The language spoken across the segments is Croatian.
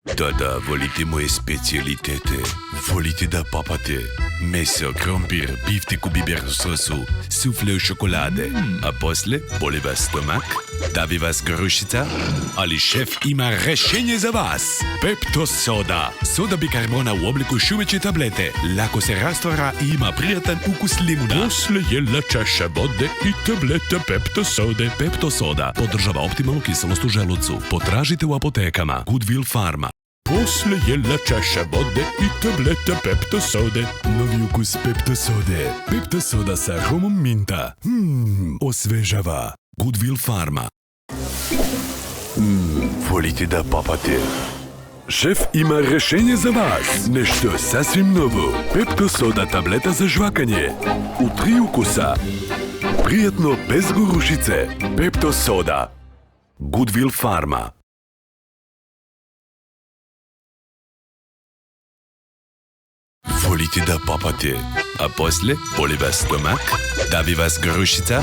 Да, волите мои специалитете. Волите да папате. Месо, кромпир, бифтеку бибер сосу, суфле у шоколаде. А после боли вас стомак? Дави вас горушица? Ali šef ima rešenje za vas. Pepto soda. Soda bikarbona u obliku šumeće tablete. Lako se rastvara i ima prijatan ukus limuna. Posle jela čaša vode i tableta Pepto sode. Pepto soda podržava optimalnu kiselost u želucu. Potražite u apotekama. Goodwill Pharma. Posle jela čaša vode i tableta Pepto sode. Novi ukus Pepto sode. Pepto soda sa aromom minta. Osvežava. Goodwill Pharma. Volite da papate? Šef ima rešenje za vas. Nešto sasvim novo. Pepto soda tableta za žvakanje. U 3 ukusa. Prijetno bez gorušice. Pepto soda. Goodwill Pharma. Volite da papate? A posle boli vas stomak? Davi vas gorušica?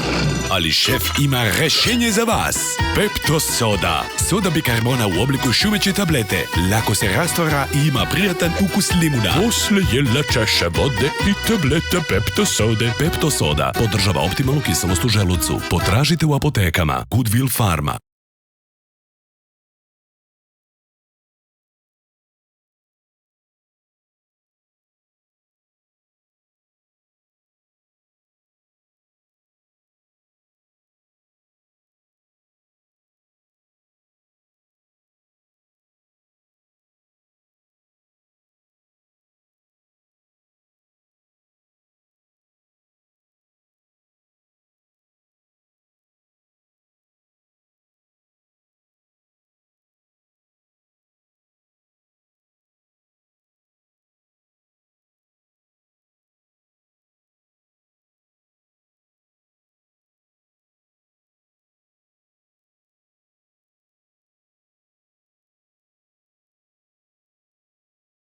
Ali šef ima rešenje za vas. Pepto soda. Soda bikarbona u obliku šumeće tablete. Lako se rastvara i ima prijatan ukus limuna. Posle jela čaša vode i tableta Pepto sode. Pepto soda podržava optimalnu kiselost u želucu. Potražite u apotekama. Goodwill Pharma.